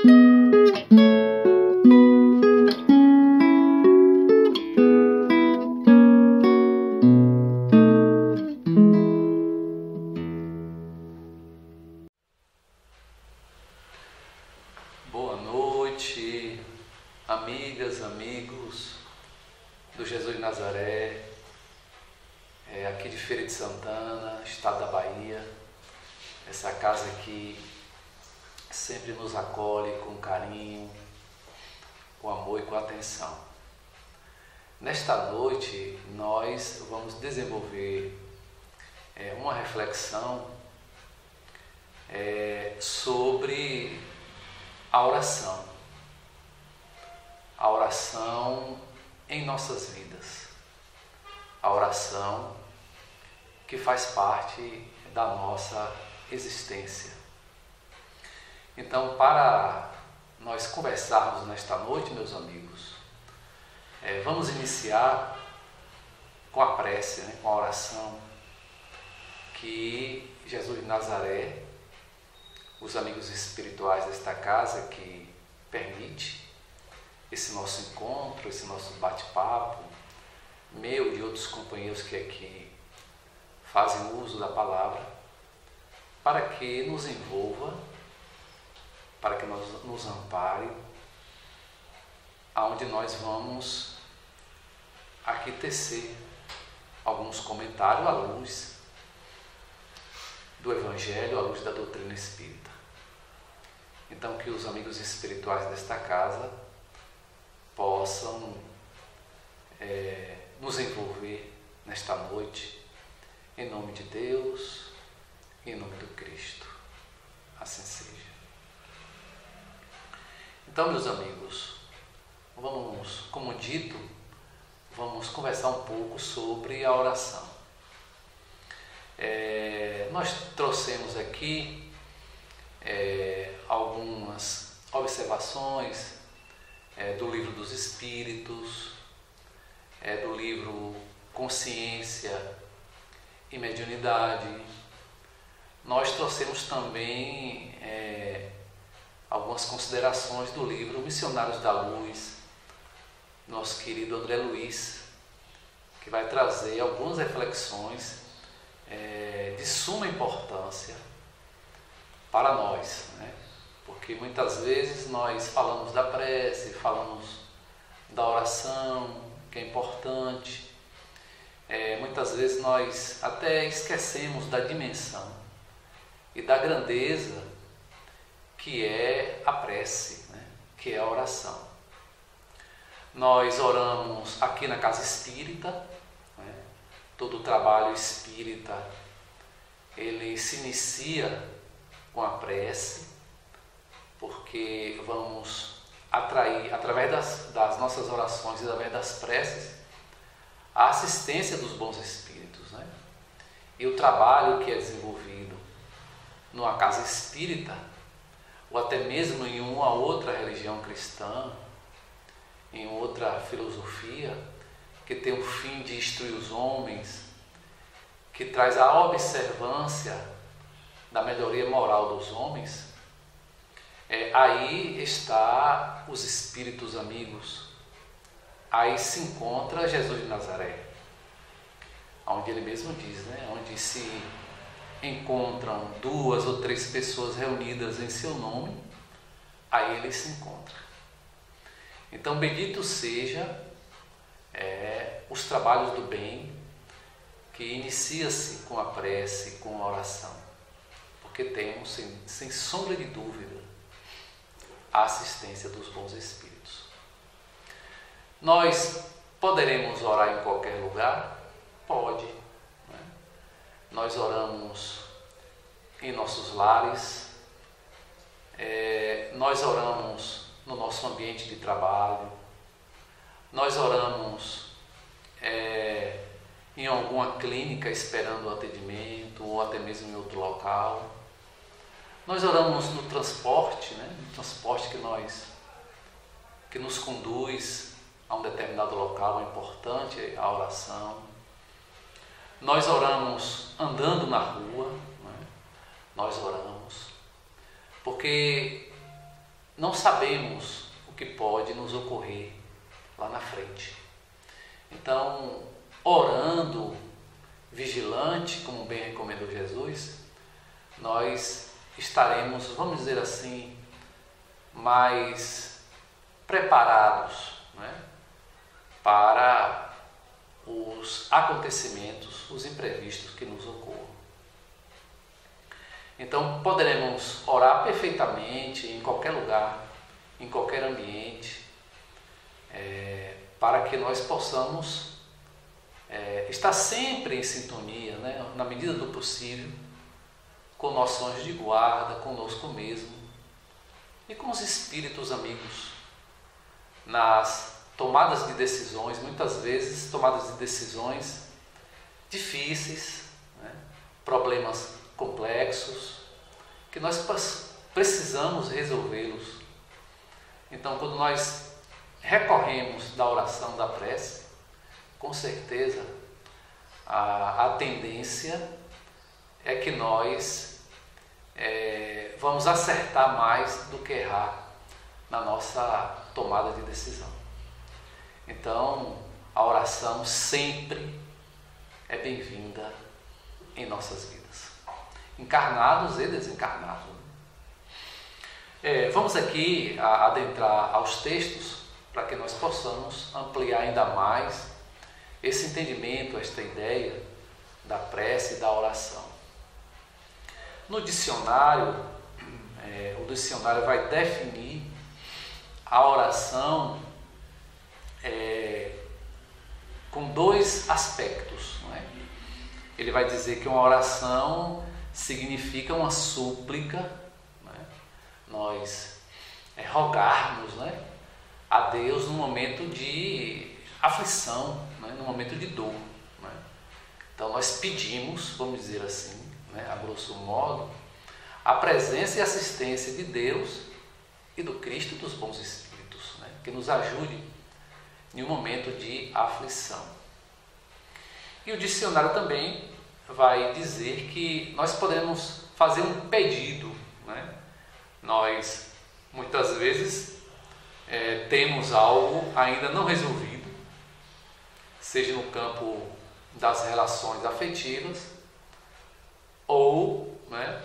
Boa noite, amigas, amigos do Jesus de Nazaré, aqui de Feira de Santana, estado da Bahia, essa casa que sempre nos acolhe com carinho, com amor e com atenção. Nesta noite nós vamos desenvolver uma reflexão sobre a oração em nossas vidas, a oração que faz parte da nossa existência. Então, para nós conversarmos nesta noite, meus amigos, vamos iniciar com a prece, com a oração que Jesus de Nazaré, os amigos espirituais desta casa, que permite esse nosso encontro, esse nosso bate-papo, meu e de outros companheiros que aqui fazem uso da palavra, para que nos envolva, para que nos ampare, aonde nós vamos aqui tecer alguns comentários à luz do Evangelho, à luz da doutrina espírita. Então, que os amigos espirituais desta casa possam nos envolver nesta noite, em nome de Deus, em nome do Cristo. Assim seja. Então, meus amigos, vamos, como dito, vamos conversar um pouco sobre a oração. Nós trouxemos aqui algumas observações do Livro dos Espíritos, do livro Consciência e Mediunidade. Nós trouxemos também algumas considerações do livro Missionários da Luz, nosso querido André Luiz, que vai trazer algumas reflexões de suma importância para nós, porque muitas vezes nós falamos da prece, falamos da oração, que é importante, muitas vezes nós até esquecemos da dimensão e da grandeza que é a prece, que é a oração. Nós oramos aqui na Casa Espírita, todo o trabalho espírita ele se inicia com a prece, porque vamos atrair, através das nossas orações e através das preces, a assistência dos bons espíritos, E o trabalho que é desenvolvido numa casa espírita, ou até mesmo em uma outra religião cristã, em outra filosofia, que tem o fim de instruir os homens, que traz a observância da melhoria moral dos homens, aí está os espíritos amigos, aí se encontra Jesus de Nazaré, onde ele mesmo diz, onde se encontram 2 ou 3 pessoas reunidas em seu nome, aí ele se encontra. Então, bendito seja os trabalhos do bem, que inicia-se com a prece, com a oração, porque temos, sem sombra de dúvida, a assistência dos bons espíritos. Nós poderemos orar em qualquer lugar? Pode. Nós oramos em nossos lares, nós oramos no nosso ambiente de trabalho, nós oramos em alguma clínica esperando o atendimento, ou até mesmo em outro local. Nós oramos no transporte, no transporte que nos conduz a um determinado local, é importante a oração. Nós oramos andando na rua, nós oramos, porque não sabemos o que pode nos ocorrer lá na frente. Então, orando, vigilante, como bem recomendou Jesus, nós estaremos, vamos dizer assim, mais preparados, né, para os acontecimentos, os imprevistos que nos ocorram. Então, poderemos orar perfeitamente em qualquer lugar, em qualquer ambiente, para que nós possamos estar sempre em sintonia, né, na medida do possível, com nossos anjos de guarda, conosco mesmo e com os espíritos amigos, nas tomadas de decisões, muitas vezes tomadas de decisões difíceis, né, problemas complexos, que nós precisamos resolvê-los. Então, quando nós recorremos da oração, da prece, com certeza a tendência é que nós vamos acertar mais do que errar na nossa tomada de decisão. Então, a oração sempre é bem-vinda em nossas vidas, encarnados e desencarnados. Vamos aqui adentrar aos textos para que nós possamos ampliar ainda mais esse entendimento, esta ideia da prece e da oração. No dicionário, o dicionário vai definir a oração com dois aspectos, não é? Ele vai dizer que uma oração significa uma súplica, não é? Nós rogarmos, né, a Deus no momento de aflição, né, no momento de dor, né? Então nós pedimos, vamos dizer assim, né, a grosso modo, a presença e assistência de Deus e do Cristo e dos bons Espíritos, né, que nos ajude em um momento de aflição. E o dicionário também vai dizer que nós podemos fazer um pedido, né? Nós muitas vezes temos algo ainda não resolvido, seja no campo das relações afetivas ou, né,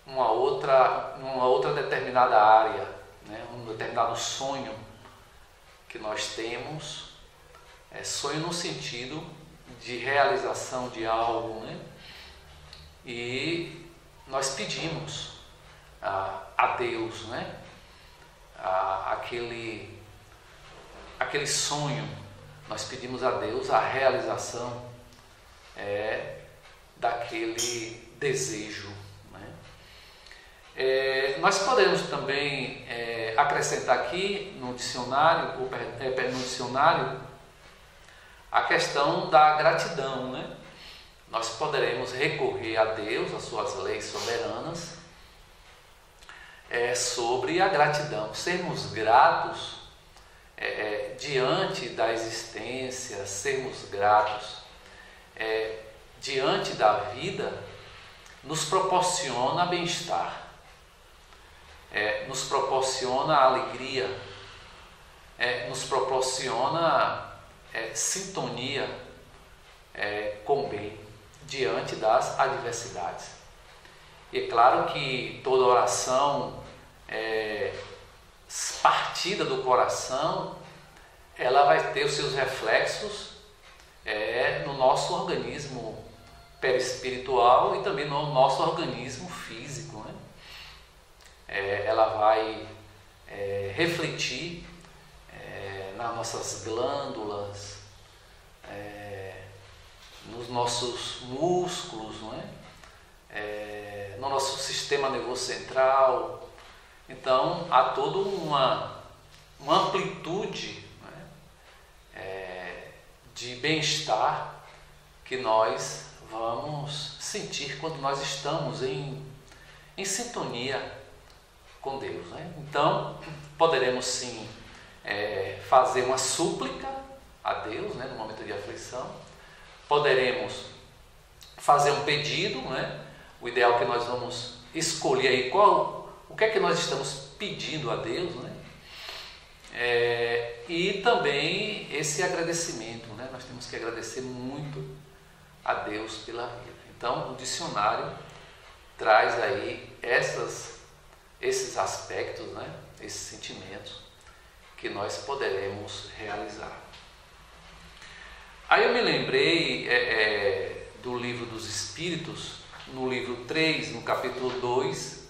numa outra determinada área, né, um determinado sonho que nós temos, sonho no sentido de realização de algo, né? E nós pedimos a Deus, né, aquele sonho, nós pedimos a Deus a realização daquele desejo, né? Nós podemos também acrescentar aqui no dicionário, a questão da gratidão, né? Nós poderemos recorrer a Deus, às suas leis soberanas, sobre a gratidão, sermos gratos diante da existência, sermos gratos diante da vida, nos proporciona bem-estar, nos proporciona alegria, nos proporciona sintonia com o bem diante das adversidades. E é claro que toda oração partida do coração, ela vai ter os seus reflexos no nosso organismo perispiritual e também no nosso organismo físico, né? Ela vai refletir nas nossas glândulas, nos nossos músculos, não é? No nosso sistema nervoso central. Então há toda uma amplitude, não é, de bem-estar que nós vamos sentir quando nós estamos em sintonia com Deus, né? Então poderemos sim fazer uma súplica a Deus, né, no momento de aflição. Poderemos fazer um pedido, né? O ideal é que nós vamos escolher aí o que é que nós estamos pedindo a Deus, né? E também esse agradecimento, né? Nós temos que agradecer muito a Deus pela vida. Então, o dicionário traz aí esses aspectos, né? Esses sentimentos que nós poderemos realizar. Aí eu me lembrei do livro dos Espíritos, no livro 3, no capítulo 2,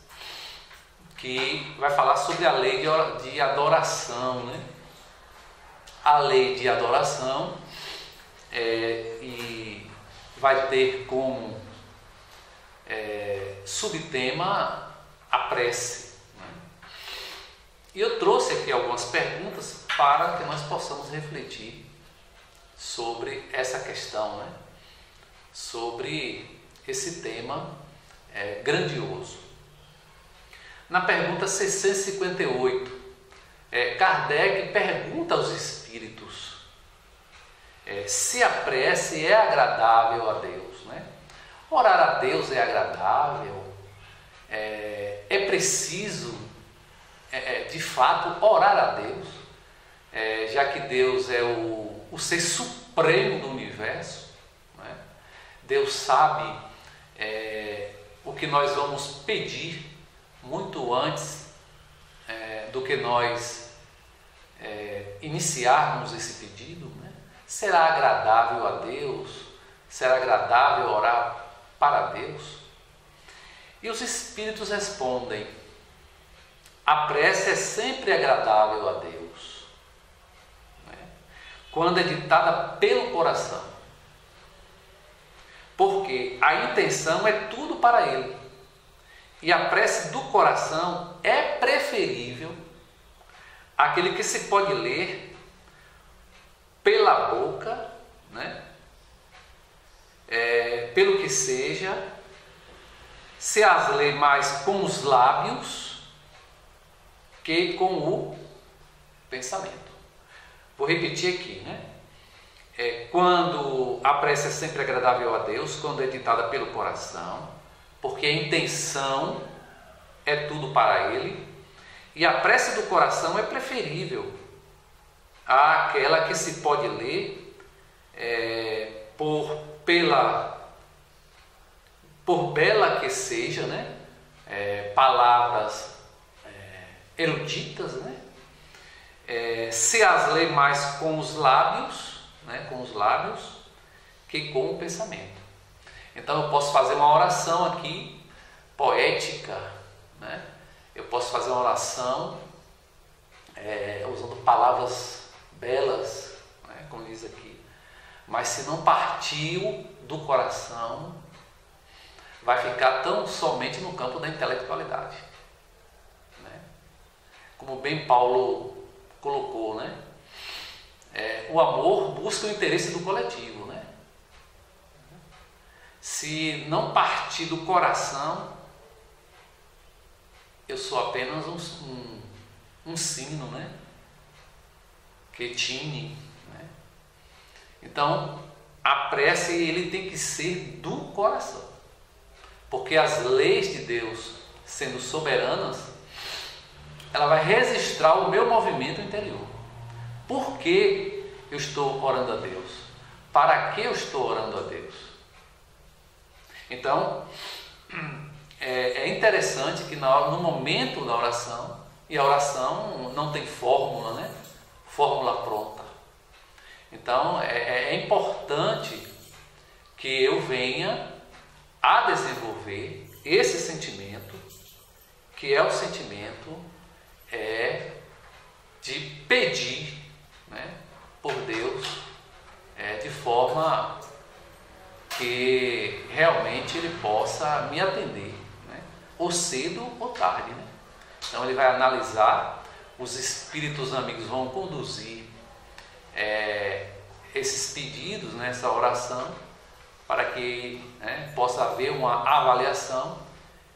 que vai falar sobre a lei de adoração, né? A lei de adoração e vai ter como subtema a prece, né? E eu trouxe aqui algumas perguntas para que nós possamos refletir sobre essa questão, né? Sobre esse tema grandioso. Na pergunta 658, Kardec pergunta aos espíritos se a prece é agradável a Deus, né? Orar a Deus é agradável? É preciso, de fato, orar a Deus, já que Deus é o ser supremo do universo, né? Deus sabe o que nós vamos pedir muito antes do que nós iniciarmos esse pedido, né? Será agradável a Deus? Será agradável orar para Deus? E os Espíritos respondem: a prece é sempre agradável a Deus, né? Quando é ditada pelo coração, porque a intenção é tudo para Ele. E a prece do coração é preferível àquele que se pode ler pela boca, né? Pelo que seja, se as lê mais com os lábios que com o pensamento. Vou repetir aqui, né? Quando a prece é sempre agradável a Deus, quando é ditada pelo coração, porque a intenção é tudo para Ele, e a prece do coração é preferível àquela que se pode ler por bela que seja, né? Palavras eruditas, né? Se as lê mais com os lábios, né? Com os lábios, que com o pensamento. Então eu posso fazer uma oração aqui poética, né? Eu posso fazer uma oração usando palavras belas, né? Como diz aqui, mas se não partiu do coração, vai ficar tão somente no campo da intelectualidade, né? Como bem Paulo colocou, né? O amor busca o interesse do coletivo, né? Se não partir do coração, eu sou apenas um sino, né? Que tine, né? Então, a prece ele tem que ser do coração, porque as leis de Deus, sendo soberanas, ela vai registrar o meu movimento interior. Por que eu estou orando a Deus? Para que eu estou orando a Deus? Então, é interessante que no momento da oração, e a oração não tem fórmula, né? Fórmula pronta. Então, é importante que eu venha a desenvolver esse sentimento, que é o sentimento de pedir, né, por Deus, de forma que realmente Ele possa me atender, né, ou cedo ou tarde, né? Então ele vai analisar, os espíritos amigos vão conduzir esses pedidos, né, essa oração, para que, né, possa haver uma avaliação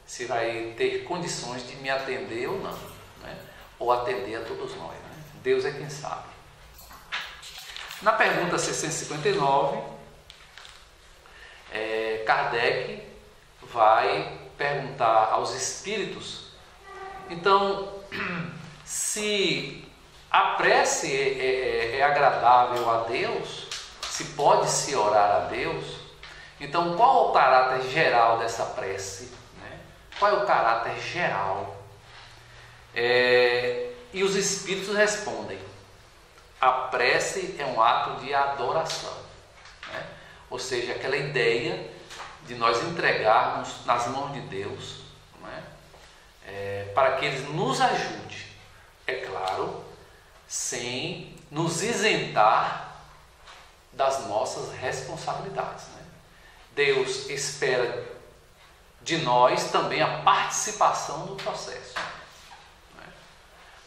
se vai ter condições de me atender ou não, né, ou atender a todos nós, né? Deus é quem sabe. Na pergunta 659, Kardec vai perguntar aos espíritos Então, se a prece é agradável a Deus, se pode se orar a Deus, então qual o caráter geral dessa prece? Né? Qual é o caráter geral? E os Espíritos respondem: a prece é um ato de adoração, né? Ou seja, aquela ideia de nós entregarmos nas mãos de Deus, né? Para que Ele nos ajude, é claro, sem nos isentar das nossas responsabilidades, né? Deus espera de nós também a participação no processo, né?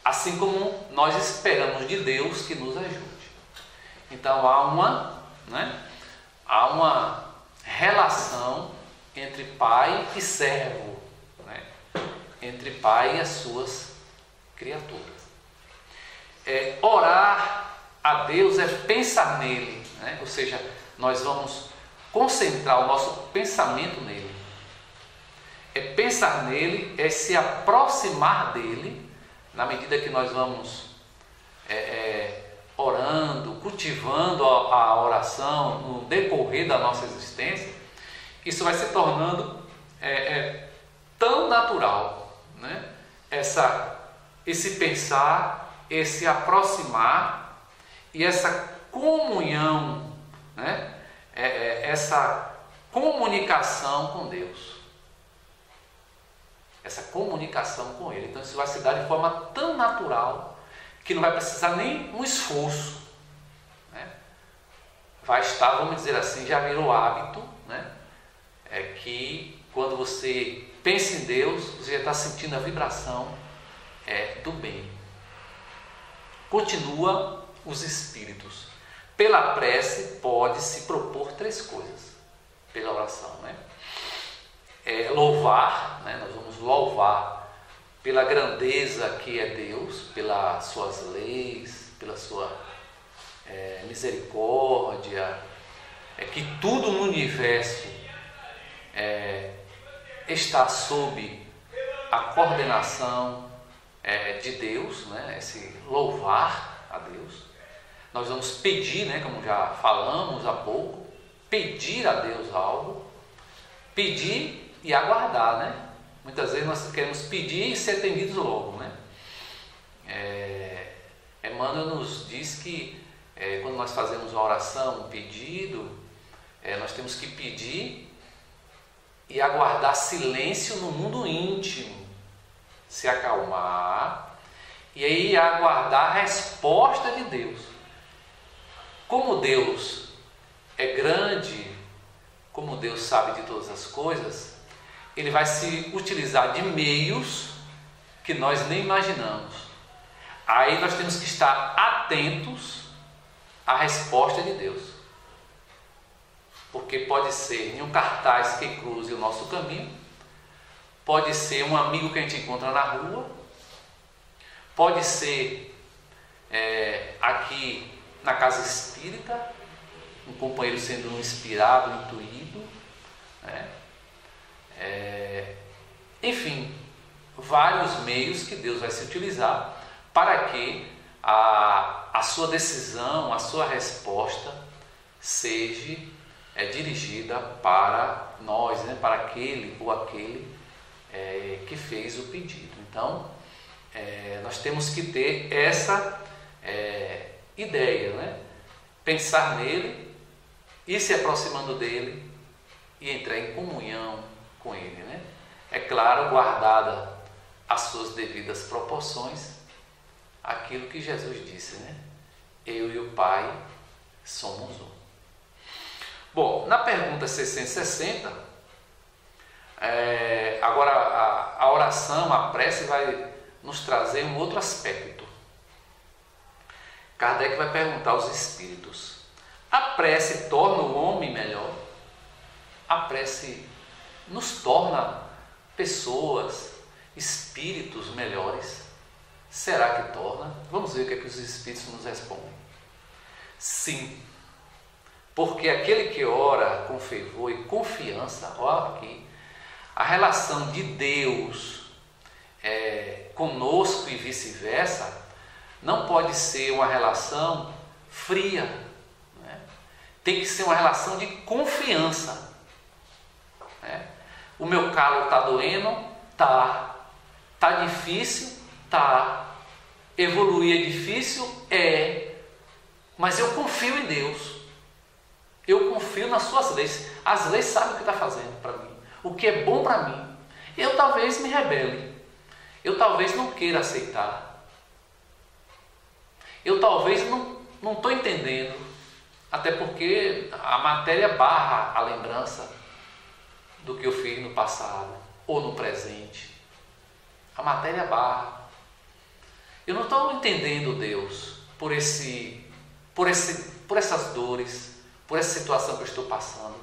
Assim como nós esperamos de Deus que nos ajude. Então há uma relação entre pai e servo, né? Entre pai e as suas criaturas. Orar a Deus é pensar nele, né? Ou seja, nós vamos concentrar o nosso pensamento nele. Pensar nele é se aproximar dele, na medida que nós vamos orando, cultivando a oração no decorrer da nossa existência. Isso vai se tornando tão natural, né? Esse pensar, esse aproximar e essa comunhão, né? Essa comunicação com Deus, essa comunicação com Ele. Então isso vai se dar de forma tão natural que não vai precisar nem um esforço, né? Vai estar, vamos dizer assim, já virou hábito, né? Que quando você pensa em Deus, você já está sentindo a vibração do bem. Continua os Espíritos. Pela prece pode-se propor 3 coisas, pela oração, né? Louvar, né? Nós vamos louvar pela grandeza que é Deus, pelas suas leis, pela sua misericórdia, que tudo no universo está sob a coordenação de Deus, né? Esse louvar a Deus. Nós vamos pedir, né? Como já falamos há pouco, pedir a Deus algo, pedir e aguardar, né? Muitas vezes nós queremos pedir e ser atendidos logo, né? Emmanuel nos diz que quando nós fazemos uma oração, um pedido, nós temos que pedir e aguardar silêncio no mundo íntimo, se acalmar e aí aguardar a resposta de Deus. Como Deus é grande, como Deus sabe de todas as coisas, Ele vai se utilizar de meios que nós nem imaginamos. Aí nós temos que estar atentos à resposta de Deus. Porque pode ser em um cartaz que cruze o nosso caminho, pode ser um amigo que a gente encontra na rua, pode ser aqui na casa espírita, um companheiro sendo inspirado, intuído, né? Enfim, vários meios que Deus vai se utilizar para que a sua decisão, a sua resposta seja dirigida para nós, né? Para aquele ou aquele que fez o pedido. Então, nós temos que ter essa ideia, né? Pensar nele, ir se aproximando dele e entrar em comunhão com ele, né? É claro, guardada as suas devidas proporções, aquilo que Jesus disse, né? Eu e o Pai somos um. Bom, na pergunta 660, agora a oração, a prece vai nos trazer um outro aspecto. Kardec vai perguntar aos espíritos: a prece torna o homem melhor? A prece nos torna pessoas, espíritos melhores? Será que torna? Vamos ver o que é que os espíritos nos respondem. Sim, porque aquele que ora com fervor e confiança, olha aqui, a relação de Deus conosco e vice-versa, não pode ser uma relação fria, né? Tem que ser uma relação de confiança, né? O meu calo está doendo? Tá. Tá difícil? Tá. Evoluir é difícil? É. Mas eu confio em Deus. Eu confio nas suas leis. As leis sabem o que está fazendo para mim. O que é bom para mim. Eu talvez me rebele. Eu talvez não queira aceitar. Eu talvez não estou entendendo. Até porque a matéria barra a lembrança do que eu fiz no passado ou no presente. A matéria barra. Eu não estou entendendo Deus por essas dores, por essa situação que eu estou passando.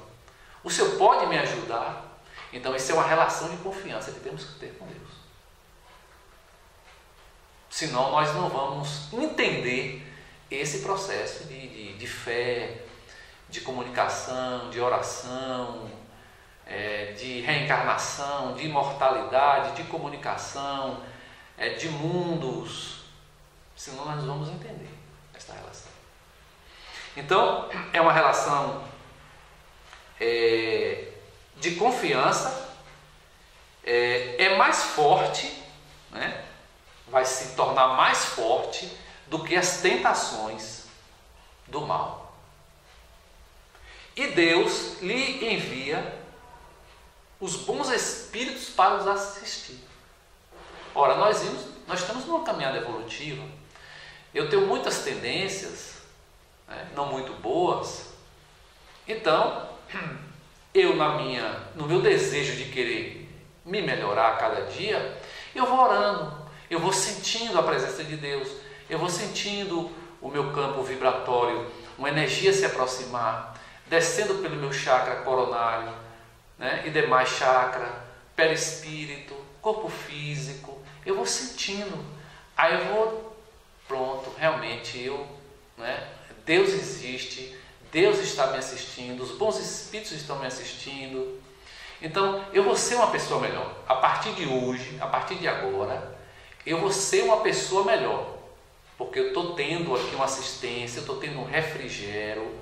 O Senhor pode me ajudar? Então isso é uma relação de confiança que temos que ter com Deus. Senão nós não vamos entender esse processo de fé, de comunicação, de oração, de reencarnação, de imortalidade, de comunicação, de mundos. Senão nós não vamos entender esta relação. Então é uma relação de confiança, é mais forte, né? Vai se tornar mais forte do que as tentações do mal. E Deus lhe envia os bons espíritos para os assistir. Ora, nós estamos numa caminhada evolutiva. Eu tenho muitas tendências, né, não muito boas. Então, eu no meu desejo de querer me melhorar a cada dia, eu vou orando. Eu vou sentindo a presença de Deus, eu vou sentindo o meu campo vibratório, uma energia se aproximar, descendo pelo meu chakra coronário, né, e demais chakra, perispírito, corpo físico. Eu vou sentindo, aí eu vou, pronto, realmente Deus existe, Deus está me assistindo, os bons espíritos estão me assistindo. Então eu vou ser uma pessoa melhor. A partir de hoje, a partir de agora, eu vou ser uma pessoa melhor, porque eu estou tendo aqui uma assistência, eu estou tendo um refrigério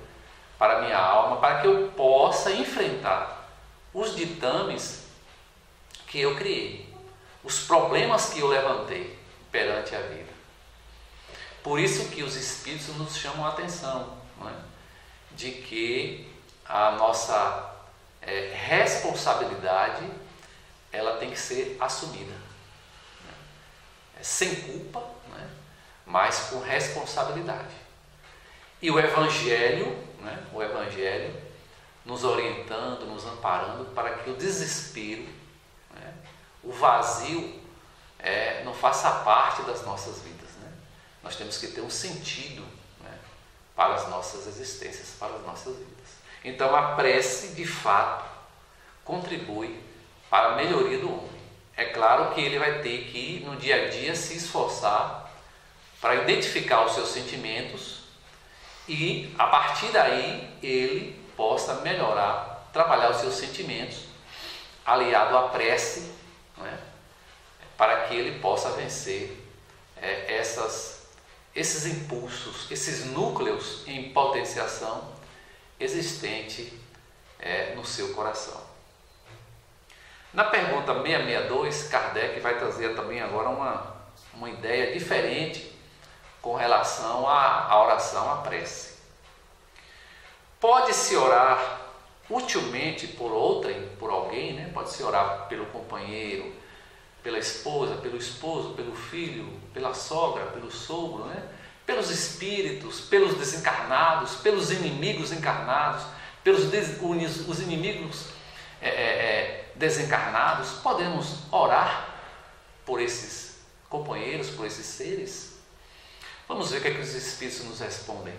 para a minha alma, para que eu possa enfrentar os ditames que eu criei, os problemas que eu levantei perante a vida. Por isso que os espíritos nos chamam a atenção, não é? De que a nossa responsabilidade ela tem que ser assumida. Sem culpa, né? Mas com responsabilidade. E o Evangelho, né? O Evangelho nos orientando, nos amparando para que o desespero, né? O vazio não faça parte das nossas vidas, né? Nós temos que ter um sentido, né? Para as nossas existências, para as nossas vidas. Então a prece de fato contribui para a melhoria do homem. É claro que ele vai ter que, no dia a dia, se esforçar para identificar os seus sentimentos e, a partir daí, ele possa melhorar, trabalhar os seus sentimentos, aliado à prece, né, para que ele possa vencer esses impulsos, esses núcleos em potenciação existente no seu coração. Na pergunta 662, Kardec vai trazer também agora uma ideia diferente com relação à oração, à prece. Pode-se orar utilmente por outrem, por alguém, né? Pode-se orar pelo companheiro, pela esposa, pelo esposo, pelo filho, pela sogra, pelo sogro, né? Pelos espíritos, pelos desencarnados, pelos inimigos encarnados, os inimigos desencarnados. Podemos orar por esses companheiros, por esses seres? Vamos ver o que é que os espíritos nos respondem.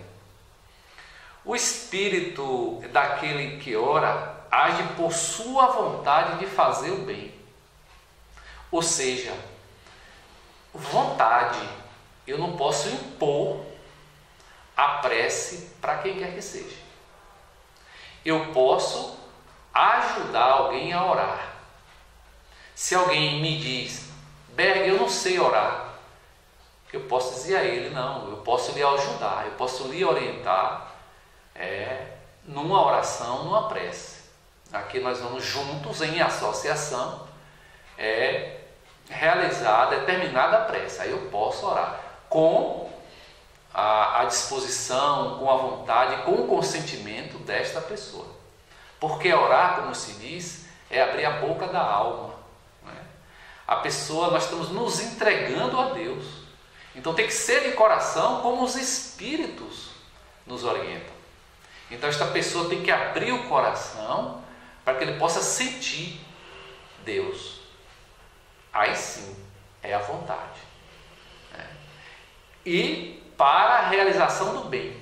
O espírito daquele que ora age por sua vontade de fazer o bem. Ou seja, vontade. Eu não posso impor a prece para quem quer que seja. Eu posso ajudar alguém a orar. Se alguém me diz, Berg, eu não sei orar. Eu posso dizer a ele, não, eu posso lhe ajudar, eu posso lhe orientar numa oração, numa prece. Aqui nós vamos juntos, em associação, realizar determinada prece. Aí eu posso orar com a disposição, com a vontade, com o consentimento desta pessoa. Porque orar, como se diz, é abrir a boca da alma. Né? A pessoa, nós estamos nos entregando a Deus. Então tem que ser de coração, como os Espíritos nos orientam. Então esta pessoa tem que abrir o coração para que ele possa sentir Deus. Aí sim é a vontade. E para a realização do bem.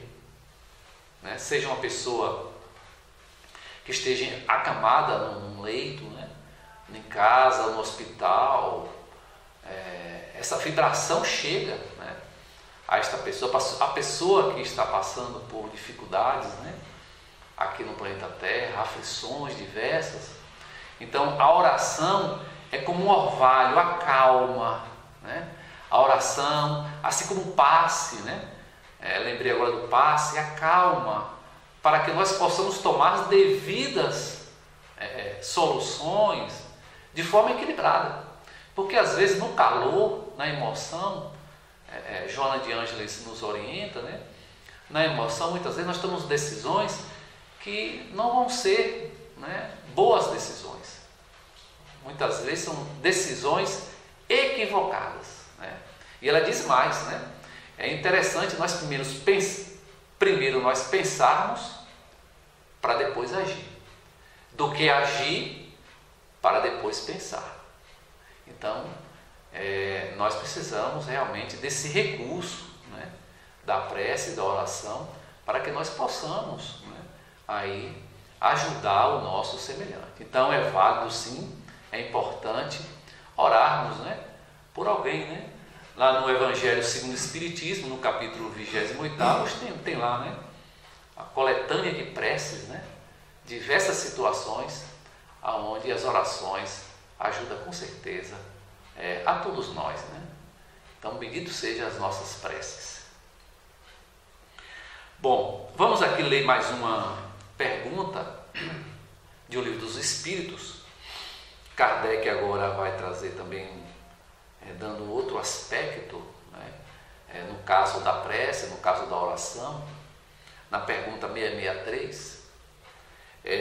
Seja uma pessoa que esteja acamada num leito, em casa, no hospital, essa vibração chega a esta pessoa, a pessoa que está passando por dificuldades aqui no planeta Terra, aflições diversas. Então a oração é como um orvalho, acalma, a oração, assim como um passe, lembrei agora do passe, acalma, para que nós possamos tomar as devidas soluções de forma equilibrada. Porque às vezes no calor, na emoção, Joana de Ângeles nos orienta, na emoção muitas vezes nós tomamos decisões que não vão ser boas decisões. Muitas vezes são decisões equivocadas. E ela diz mais, é interessante nós primeiro nós pensarmos para depois agir, do que agir para depois pensar. Então, nós precisamos realmente desse recurso da prece e da oração para que nós possamos aí ajudar o nosso semelhante. Então é válido sim, é importante orarmos por alguém. Lá no Evangelho segundo o Espiritismo, no capítulo 28, tem lá a coletânea de preces, diversas situações onde as orações ajudam com certeza a todos nós. Então bendito sejam as nossas preces. Bom, vamos aqui ler mais uma pergunta de O Livro dos Espíritos. Kardec agora vai trazer também dando outro aspecto, no caso da prece, no caso da oração. Na pergunta 663,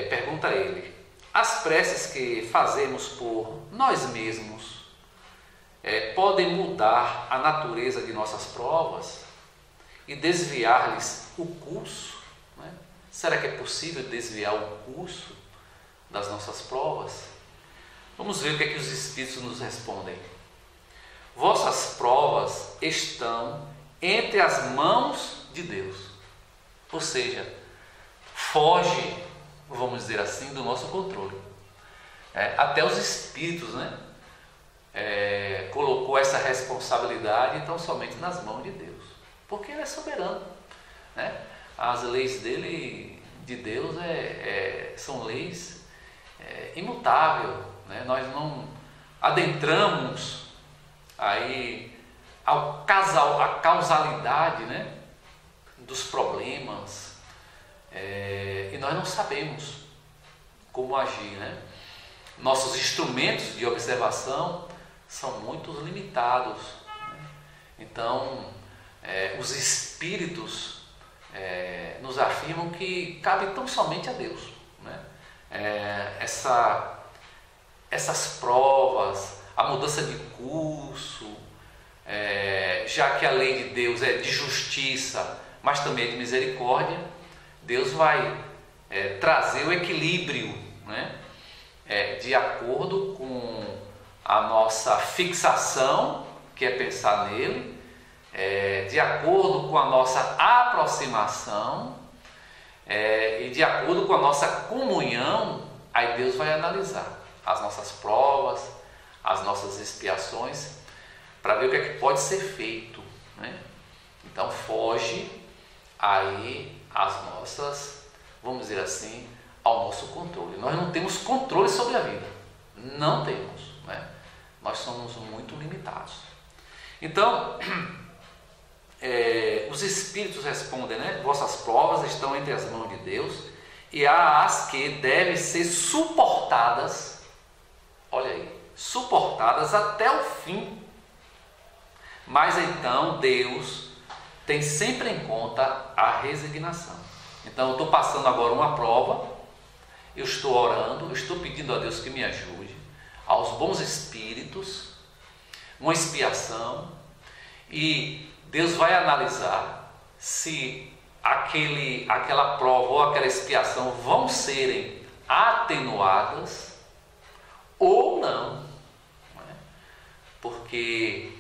pergunta ele: as preces que fazemos por nós mesmos podem mudar a natureza de nossas provas e desviar-lhes o curso? Será que é possível desviar o curso das nossas provas? Vamos ver o que é que os Espíritos nos respondem. Vossas provas estão entre as mãos de Deus. Ou seja, foge, vamos dizer assim, do nosso controle. Até os Espíritos colocou essa responsabilidade então somente nas mãos de Deus. Porque Ele é soberano. As leis de Deus são leis imutáveis. Nós não adentramos aí a causalidade dos problemas e nós não sabemos como agir. Nossos instrumentos de observação são muito limitados. Então os Espíritos nos afirmam que cabe tão somente a Deus essas provas, a mudança de curso, já que a lei de Deus é de justiça, mas também é de misericórdia. Deus vai trazer o equilíbrio de acordo com a nossa fixação, que é pensar nele, de acordo com a nossa aproximação e de acordo com a nossa comunhão. Aí Deus vai analisar as nossas provas, as nossas expiações, para ver o que é que pode ser feito. Então foge aí as nossas, vamos dizer assim, ao nosso controle. Nós não temos controle sobre a vida, não temos. nós somos muito limitados. Então, os Espíritos respondem, né? Vossas provas estão entre as mãos de Deus e há as que devem ser suportadas, olha aí, suportadas até o fim. Mas então Deus tem sempre em conta a resignação. Então eu estou passando agora uma prova, eu estou orando, eu estou pedindo a Deus que me ajude, aos bons espíritos, uma expiação, e Deus vai analisar se aquela prova ou aquela expiação vão serem atenuadas ou não, porque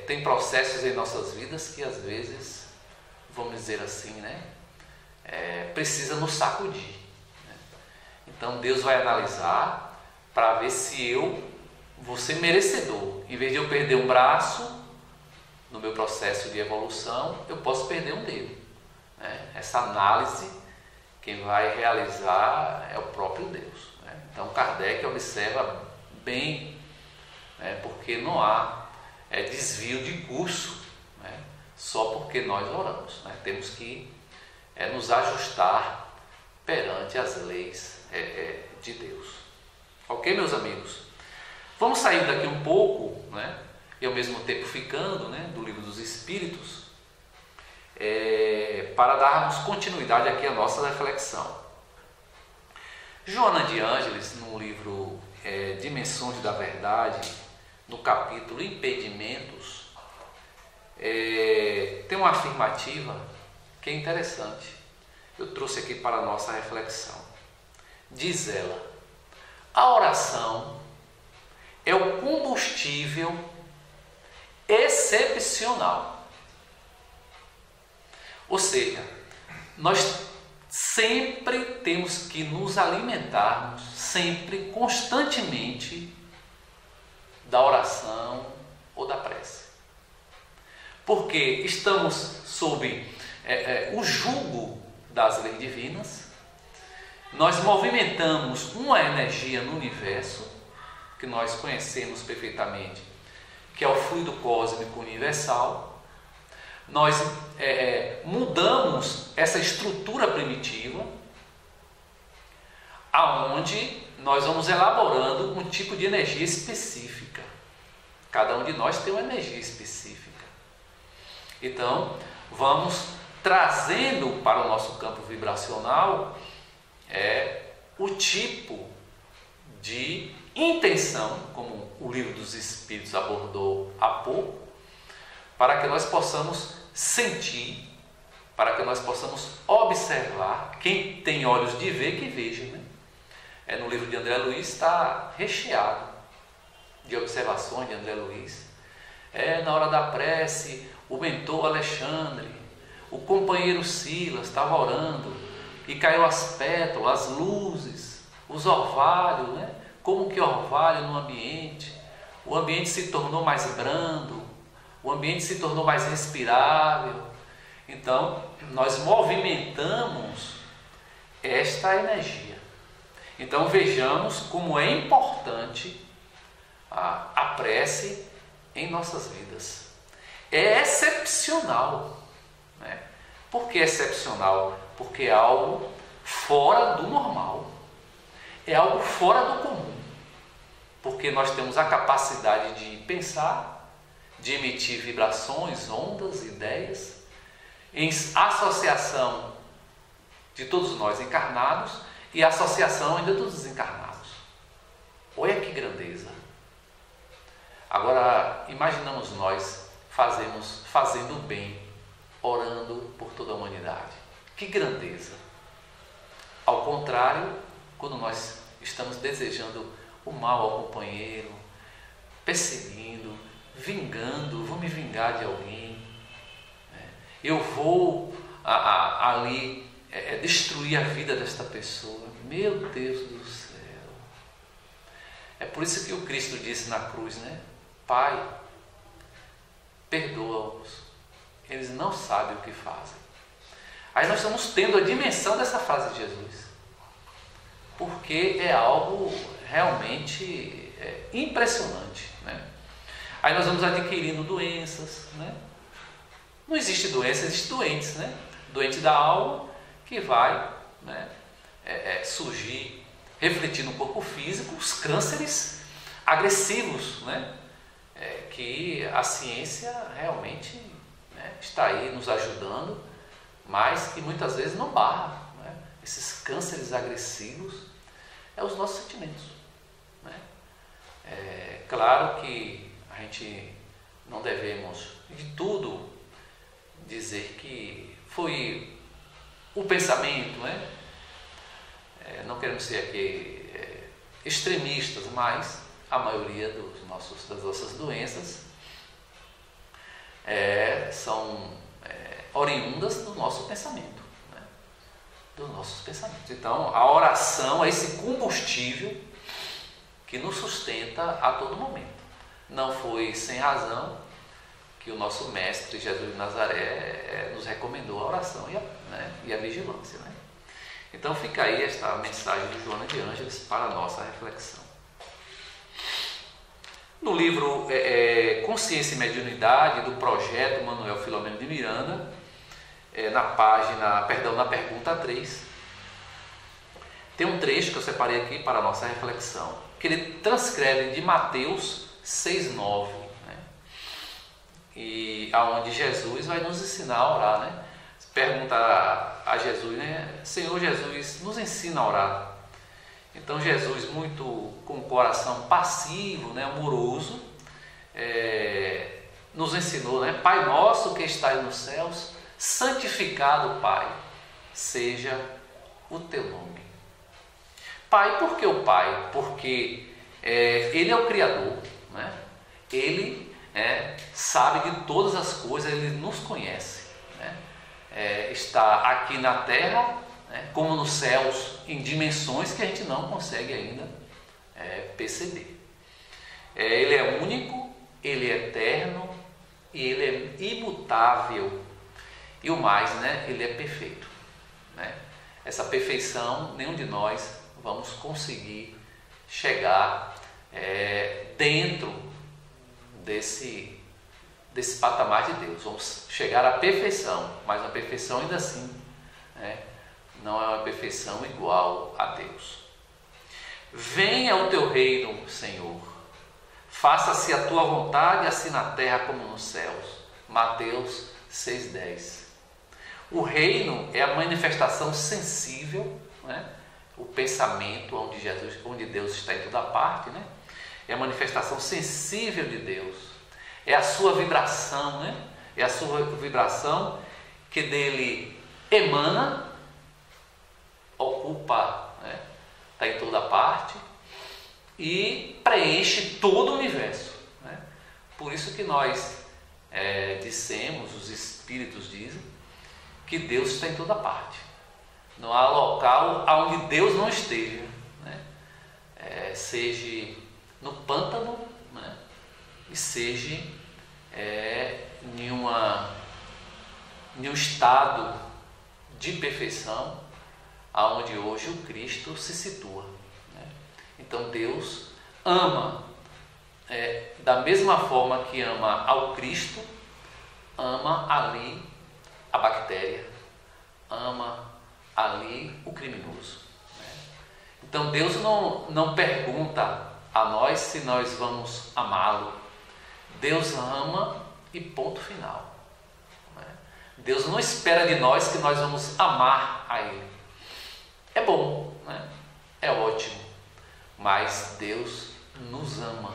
tem processos em nossas vidas que às vezes, vamos dizer assim, né, precisa nos sacudir, né? Então Deus vai analisar para ver se eu vou ser merecedor. Em vez de eu perder um braço no meu processo de evolução, eu posso perder um dedo, né? Essa análise quem vai realizar é o próprio Deus, né? Então Kardec observa bem, né, porque não há desvio de curso, né, só porque nós oramos, né? Temos que nos ajustar perante as leis de Deus. Ok, meus amigos? Vamos sair daqui um pouco, né, e ao mesmo tempo ficando, né, do Livro dos Espíritos, para darmos continuidade aqui à nossa reflexão. Joana de Ângeles, no livro Dimensões da Verdade, no capítulo Impedimentos, tem uma afirmativa que é interessante. Eu trouxe aqui para a nossa reflexão. Diz ela: a oração é o combustível excepcional. Ou seja, nós sempre temos que nos alimentarmos, sempre, constantemente, da oração ou da prece. Porque estamos sob o jugo das leis divinas, nós movimentamos uma energia no universo, que nós conhecemos perfeitamente, que é o fluido cósmico universal. Nós mudamos essa estrutura primitiva, aonde nós vamos elaborando um tipo de energia específica. Cada um de nós tem uma energia específica. Então, vamos trazendo para o nosso campo vibracional o tipo de intenção, como o Livro dos Espíritos abordou há pouco, para que nós possamos sentir, para que nós possamos observar. Quem tem olhos de ver, que veja, né? No livro de André Luiz está recheado de observações de André Luiz. Na hora da prece, o mentor Alexandre, o companheiro Silas estava orando e caiu as pétalas, as luzes, os orvalhos, né? Como que orvalho no ambiente, o ambiente se tornou mais brando, o ambiente se tornou mais respirável. Então, nós movimentamos esta energia. Então, vejamos como é importante a prece em nossas vidas. É excepcional, né? Por que excepcional? Porque é algo fora do normal, é algo fora do comum, porque nós temos a capacidade de pensar, de emitir vibrações, ondas, ideias, em associação de todos nós encarnados e associação ainda dos desencarnados. Olha que grandeza! Agora, imaginamos nós fazendo o bem, orando por toda a humanidade. Que grandeza! Ao contrário, quando nós estamos desejando o mal ao companheiro, perseguindo, vingando, vou me vingar de alguém, eu vou ali destruir a vida desta pessoa. Meu Deus do céu! É por isso que o Cristo disse na cruz, né? Pai, perdoa-os, eles não sabem o que fazem. Aí nós estamos tendo a dimensão dessa frase de Jesus, porque é algo realmente impressionante, né? Aí nós vamos adquirindo doenças, né? Não existe doença, existe doentes, né? Doente da alma que vai, né, surgir, refletir no corpo físico, os cânceres agressivos, né? Que a ciência realmente, né, está aí nos ajudando, mas que muitas vezes não barra, né? Esses cânceres agressivos os nossos sentimentos, né? Claro que a gente não devemos de tudo dizer que foi o pensamento, né? Não queremos ser aqui extremistas, mas a maioria das nossas doenças são oriundas do nosso pensamento, né? Dos nossos pensamentos. Então, a oração é esse combustível que nos sustenta a todo momento. Não foi sem razão que o nosso mestre Jesus de Nazaré nos recomendou a oração e a vigilância, né? Então fica aí esta mensagem de Joana de Ângeles para a nossa reflexão. No livro Consciência e Mediunidade, do projeto Manuel Filomeno de Miranda, na pergunta 3, tem um trecho que eu separei aqui para a nossa reflexão, que ele transcreve de Mateus 6,9, né? E aonde Jesus vai nos ensinar a orar, né? Pergunta a Jesus, né? Senhor Jesus, nos ensina a orar. Então Jesus, muito com o coração passivo, né, amoroso, nos ensinou, né? Pai nosso que estás nos céus, santificado, Pai, seja o teu nome. Pai, por que o Pai? Porque Ele é o Criador, né? Ele sabe de todas as coisas, Ele nos conhece, né? Está aqui na terra, né, como nos céus, em dimensões que a gente não consegue ainda perceber. Ele é único, Ele é eterno e Ele é imutável. E o mais, né, Ele é perfeito, né? Essa perfeição, nenhum de nós vamos conseguir chegar dentro desse patamar de Deus. Vamos chegar à perfeição, mas a perfeição ainda assim, né, não é uma perfeição igual a Deus. Venha o teu reino, Senhor. Faça-se a tua vontade, assim na terra como nos céus. Mateus 6,10. O reino é a manifestação sensível, né? O pensamento onde Deus está em toda parte, né? É a manifestação sensível de Deus. É a sua vibração, né? É a sua vibração que dele emana, ocupa, né? Está em toda parte e preenche todo o universo, né? Por isso que nós dissemos, os espíritos dizem, que Deus está em toda parte. Não há local onde Deus não esteja, né? Seja no pântano, né? E seja em um estado de perfeição aonde hoje o Cristo se situa, né? Então Deus ama, da mesma forma que ama ao Cristo, ama ali a bactéria, ama ali o criminoso, né? Então Deus não pergunta a nós se nós vamos amá-lo. Deus ama e ponto final, né? Deus não espera de nós que nós vamos amar a Ele. É bom, né? É ótimo, mas Deus nos ama.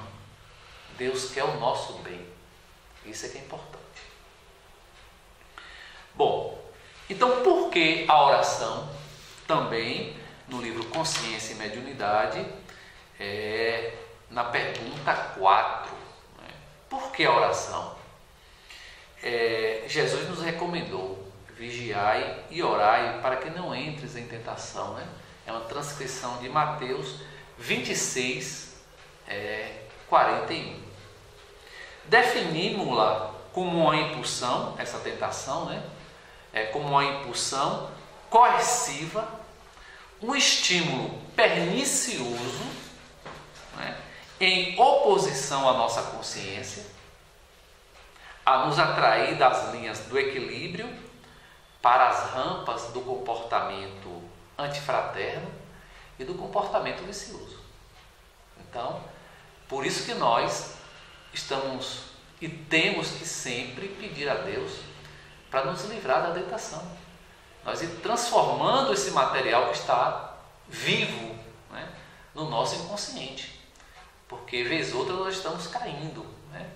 Deus quer o nosso bem. Isso é que é importante. Bom, então por que a oração? Também no livro Consciência e Mediunidade, na pergunta 4, né? Por que a oração? Jesus nos recomendou: vigiai e orai para que não entres em tentação, né? É uma transcrição de Mateus 26, 41. Definimos-la como uma impulsão, essa tentação, né? Como uma impulsão coerciva, um estímulo pernicioso, né, em oposição à nossa consciência, a nos atrair das linhas do equilíbrio para as rampas do comportamento antifraterno e do comportamento vicioso. Então, por isso que nós estamos e temos que sempre pedir a Deus para nos livrar da tentação. Nós ir transformando esse material que está vivo, né, no nosso inconsciente. Porque, vez outra, nós estamos caindo. Né?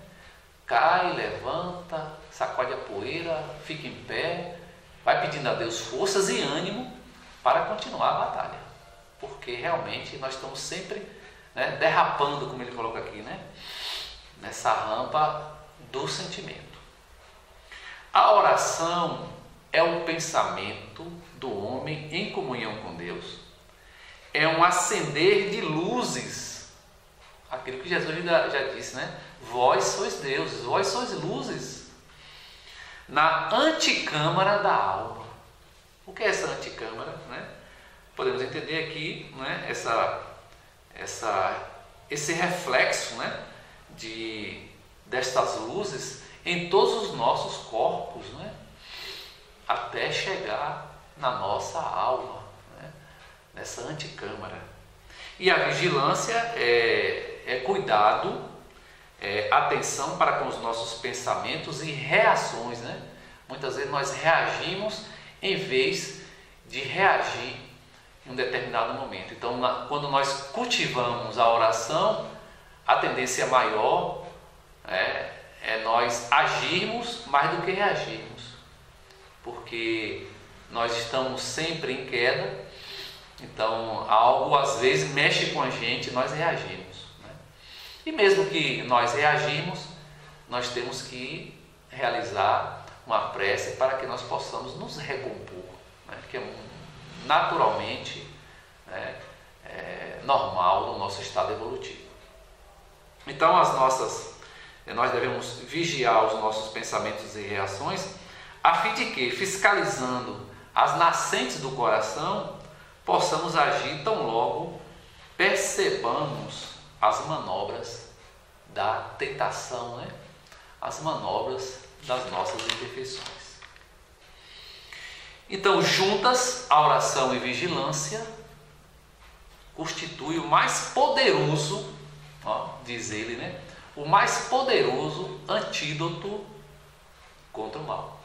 Cai, levanta, sacode a poeira, fica em pé, vai pedindo a Deus forças e ânimo para continuar a batalha. Porque realmente nós estamos sempre, né, derrapando, como ele coloca aqui, né, nessa rampa do sentimento. A oração é um pensamento do homem em comunhão com Deus. É um acender de luzes. Aquilo que Jesus já disse, né? Vós sois deuses, vós sois luzes. Na anticâmara da alma. O que é essa anticâmara? Né? Podemos entender aqui, né, esse reflexo, né, destas luzes em todos os nossos corpos, né, até chegar na nossa alma, né, nessa anticâmara. E a vigilância é cuidado, atenção para com os nossos pensamentos e reações. Né? Muitas vezes nós reagimos em vez de reagir em um determinado momento. Então, quando nós cultivamos a oração, a tendência maior é nós agirmos mais do que reagirmos, porque nós estamos sempre em queda. Então, algo às vezes mexe com a gente e nós reagimos. Né? E mesmo que nós reagirmos, nós temos que realizar uma prece para que nós possamos nos recompor, né? Que é naturalmente normal no nosso estado evolutivo. Então, nós devemos vigiar os nossos pensamentos e reações, a fim de que, fiscalizando as nascentes do coração, possamos agir tão logo percebamos as manobras da tentação, né? As manobras das nossas imperfeições. Então, juntas, a oração e vigilância constitui o mais poderoso, diz ele, né? O mais poderoso antídoto contra o mal.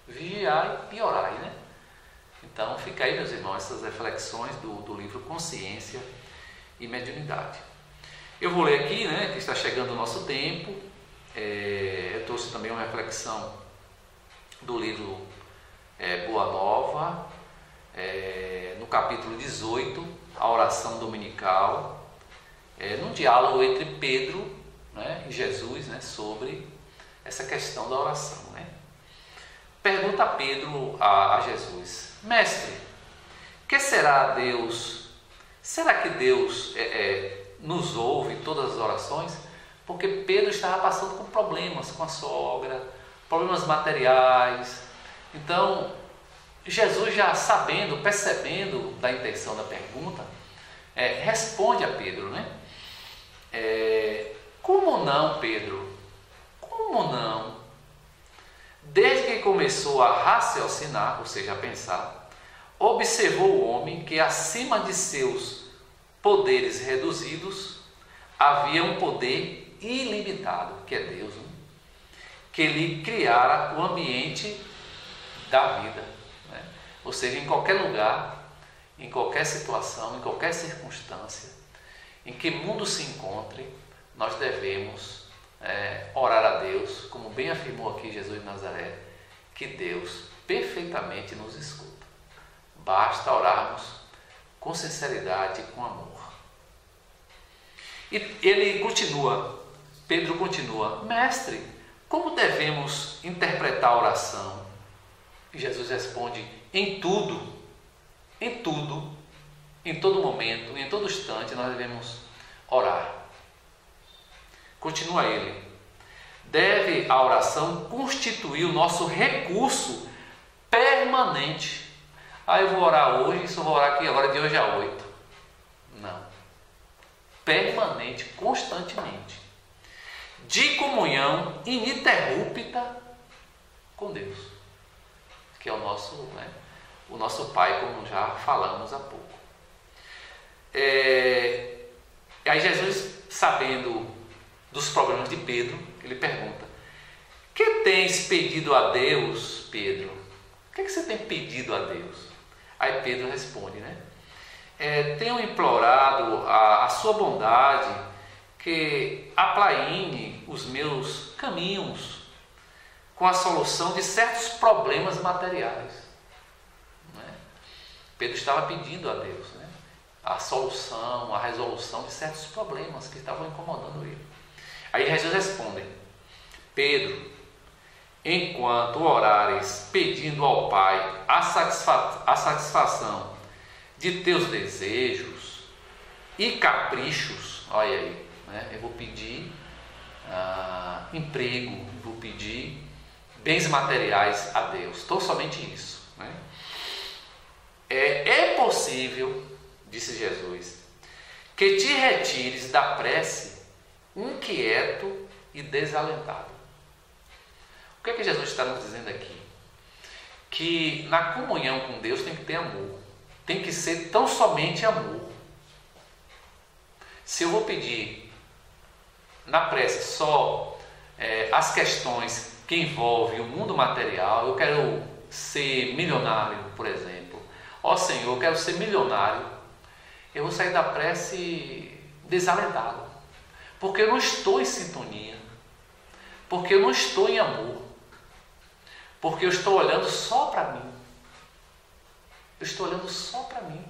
Vigiai e orai, né? Então, fica aí, meus irmãos, essas reflexões do livro Consciência e Mediunidade. Eu vou ler aqui, né, que está chegando o nosso tempo. Eu trouxe também uma reflexão do livro Boa Nova, no capítulo 18, a oração dominical, num diálogo entre Pedro, né, e Jesus, né, sobre essa questão da oração. Né? Pergunta Pedro a Jesus: Mestre, que será Deus? Será que Deus nos ouve em todas as orações? Porque Pedro estava passando com problemas com a sogra, problemas materiais. Então, Jesus, já sabendo, percebendo da intenção da pergunta, responde a Pedro, né? Como não, Pedro? Como não? Desde que começou a raciocinar, ou seja, a pensar, observou o homem que acima de seus poderes reduzidos havia um poder ilimitado, que é Deus, né? Que lhe criara o ambiente da vida, né? Ou seja, em qualquer lugar, em qualquer situação, em qualquer circunstância, em que mundo se encontre, nós devemos orar a Deus, como bem afirmou aqui Jesus de Nazaré, que Deus perfeitamente nos escuta. Basta orarmos com sinceridade e com amor. E ele continua, Pedro continua: Mestre, como devemos interpretar a oração? E Jesus responde: em tudo, em todo momento, em todo instante, nós devemos orar. Continua ele: deve a oração constituir o nosso recurso permanente. Eu vou orar hoje, só vou orar aqui agora de hoje a 8. Não. permanente, constantemente, de comunhão ininterrupta com Deus, que é o nosso Pai, como já falamos há pouco. Aí Jesus, sabendo dos problemas de Pedro, ele pergunta: que tens pedido a Deus, Pedro? O que você tem pedido a Deus? Aí Pedro responde, tenho implorado a sua bondade, que aplaine os meus caminhos com a solução de certos problemas materiais. Pedro estava pedindo a Deus a solução, a resolução de certos problemas que estavam incomodando ele. Aí Jesus responde: Pedro, enquanto orares pedindo ao Pai a satisfação de teus desejos e caprichos, olha aí, eu vou pedir emprego, vou pedir bens materiais a Deus, tão somente isso. É possível, disse Jesus, que te retires da prece inquieto e desalentado. O que é que Jesus está nos dizendo aqui? Que na comunhão com Deus tem que ter amor, tem que ser tão somente amor. Se eu vou pedir na prece só as questões que envolvem o mundo material, eu quero ser milionário, por exemplo. Ó Senhor, eu quero ser milionário. Eu vou sair da prece desalentado, porque eu não estou em sintonia, porque eu não estou em amor, porque eu estou olhando só para mim. Eu estou olhando só para mim.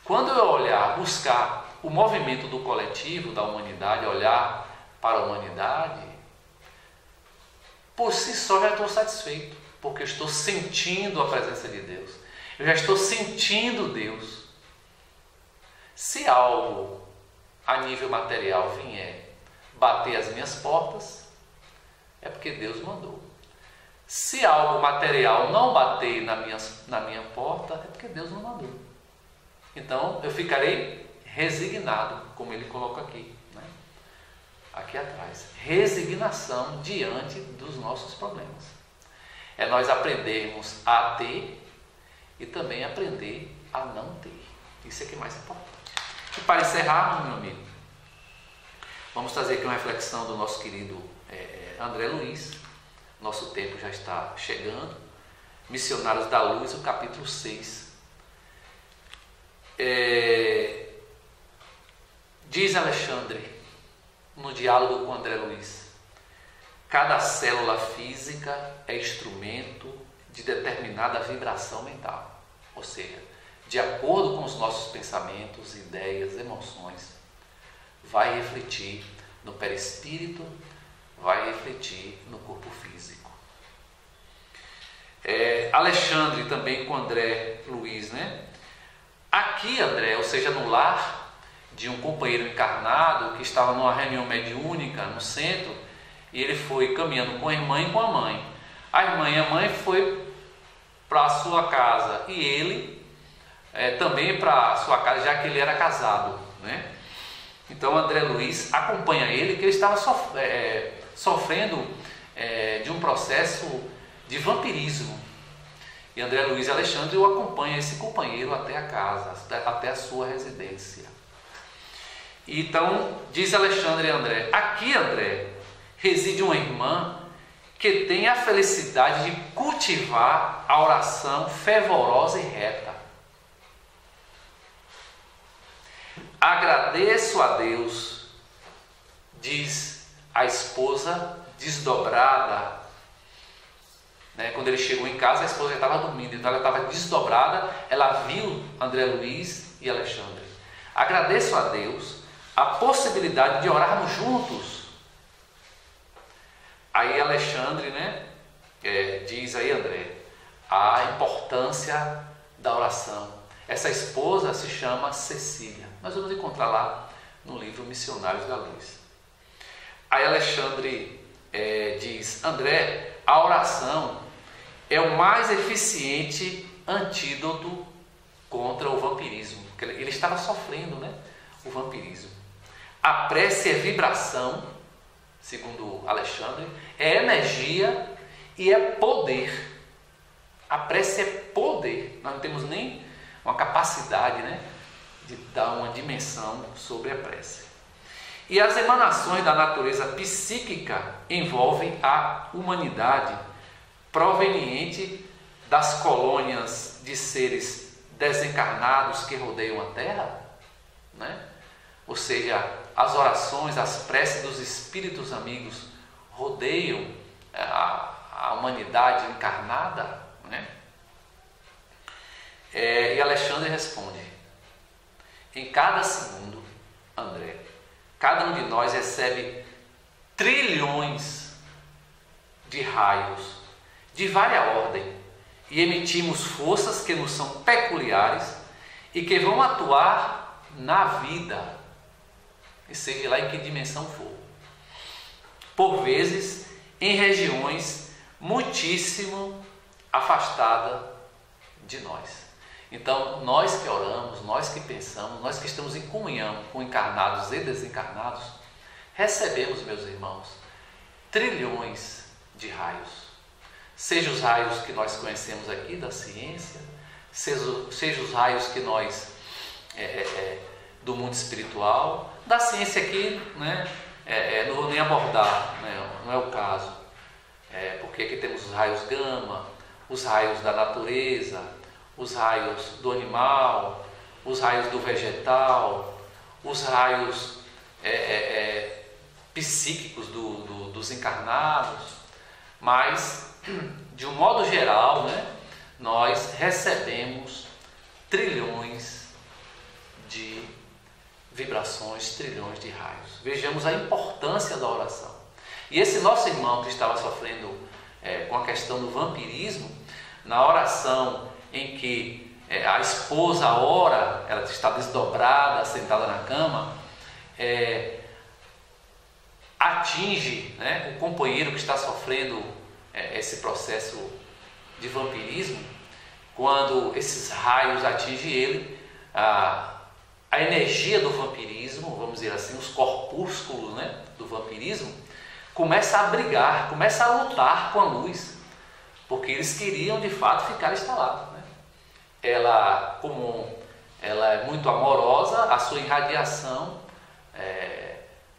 Quando eu olhar, buscar o movimento do coletivo, da humanidade, olhar para a humanidade, por si só já estou satisfeito, porque eu estou sentindo a presença de Deus. Eu já estou sentindo Deus. Se algo a nível material vier bater as minhas portas, é porque Deus mandou. Se algo material não bater na minha porta, é porque Deus não mandou. Então eu ficarei resignado, como ele coloca aqui, aqui atrás. Resignação diante dos nossos problemas. É nós aprendermos a ter e também aprender a não ter. Isso é que é mais importante. E para encerrar, meu amigo, vamos trazer aqui uma reflexão do nosso querido André Luiz. Nosso tempo já está chegando. Missionários da Luz, o capítulo 6. Diz Alexandre, no diálogo com André Luiz: cada célula física é instrumento de determinada vibração mental. Ou seja, de acordo com os nossos pensamentos, ideias, emoções, vai refletir no perispírito, vai refletir no corpo físico. Alexandre também com André Luiz, Aqui, André, ou seja, no lar de um companheiro encarnado que estava numa reunião mediúnica no centro, e ele foi caminhando com a irmã e com a mãe. A irmã e a mãe foi para a sua casa e ele também para a sua casa, já que ele era casado, Então André Luiz acompanha ele, que ele estava sofrendo de um processo de vampirismo. E André Luiz e Alexandre acompanham esse companheiro até a casa, até a sua residência. Então diz Alexandre e André: aqui, André, reside uma irmã que tem a felicidade de cultivar a oração fervorosa e reta. Agradeço a Deus, diz a esposa desdobrada. Quando ele chegou em casa, a esposa já estava dormindo, então ela estava desdobrada. Ela viu André Luiz e Alexandre. Agradeço a Deus a possibilidade de orarmos juntos. Aí Alexandre, diz aí, André, a importância da oração. Essa esposa se chama Cecília. Nós vamos encontrar lá no livro Missionários da Luz. Aí Alexandre diz: André, a oração é o mais eficiente antídoto contra o vampirismo. Ele estava sofrendo, o vampirismo. A prece é vibração, segundo Alexandre, é energia e é poder. A prece é poder. Nós não temos nem uma capacidade, né, de dar uma dimensão sobre a prece. E as emanações da natureza psíquica envolvem a humanidade proveniente das colônias de seres desencarnados que rodeiam a Terra, né? Ou seja, as orações, as preces dos espíritos amigos rodeiam a humanidade encarnada, né? E Alexandre responde: em cada segundo, André, cada um de nós recebe trilhões de raios de várias ordens e emitimos forças que nos são peculiares e que vão atuar na vida, e seja lá em que dimensão for, por vezes em regiões muitíssimo afastadas de nós. Então, nós que oramos, nós que pensamos, nós que estamos em comunhão com encarnados e desencarnados, recebemos, meus irmãos, trilhões de raios. Seja os raios que nós conhecemos aqui da ciência, seja os raios que nós, do mundo espiritual, da ciência aqui, né, não vou nem abordar, né, não é o caso, porque aqui temos os raios gama, os raios da natureza, os raios do animal, os raios do vegetal, os raios psíquicos dos encarnados, mas, de um modo geral, né, nós recebemos trilhões de vibrações, trilhões de raios. Vejamos a importância da oração. E esse nosso irmão que estava sofrendo com a questão do vampirismo, na oração em que a esposa ora, ela está desdobrada, sentada na cama, atinge, né, o companheiro que está sofrendo esse processo de vampirismo. Quando esses raios atingem ele, a energia do vampirismo, vamos dizer assim, os corpúsculos, né, do vampirismo, começa a brigar, começa a lutar com a luz, porque eles queriam de fato ficar instalados, né? Ela, como ela é muito amorosa, a sua irradiação,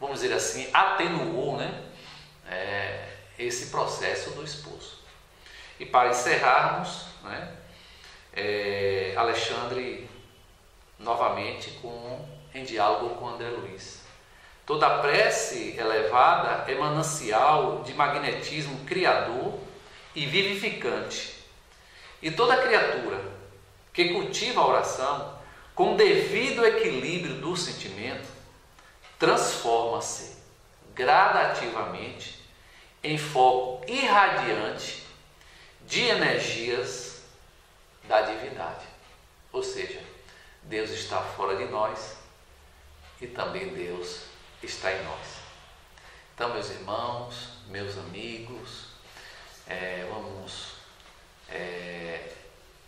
vamos dizer assim, atenuou, né, esse processo do esposo. E para encerrarmos, né, Alexandre novamente em diálogo com André Luiz: toda prece elevada é manancial de magnetismo criador e vivificante, e toda criatura que cultiva a oração com devido equilíbrio do sentimento transforma-se gradativamente em foco irradiante de energias da divindade. Ou seja, Deus está fora de nós e também Deus está em nós. Então, meus irmãos, meus amigos, vamos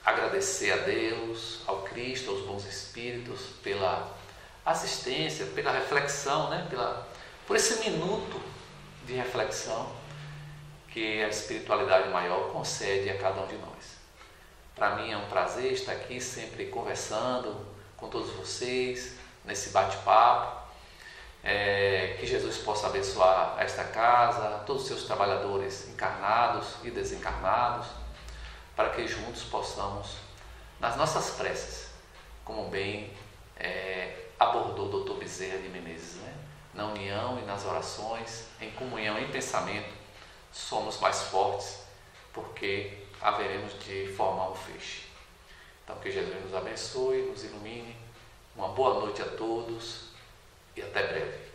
agradecer a Deus, ao Cristo, aos bons espíritos pela assistência, pela reflexão, né? Por esse minuto de reflexão que a espiritualidade maior concede a cada um de nós. Para mim é um prazer estar aqui sempre conversando com todos vocês, nesse bate-papo. Que Jesus possa abençoar esta casa, todos os seus trabalhadores encarnados e desencarnados, para que juntos possamos, nas nossas preces, como bem abordou o Dr. Bezerra de Menezes, né? Na união e nas orações, em comunhão, em pensamento, somos mais fortes, porque haveremos de formar um feixe. Então, que Jesus nos abençoe, nos ilumine. Uma boa noite a todos e até breve.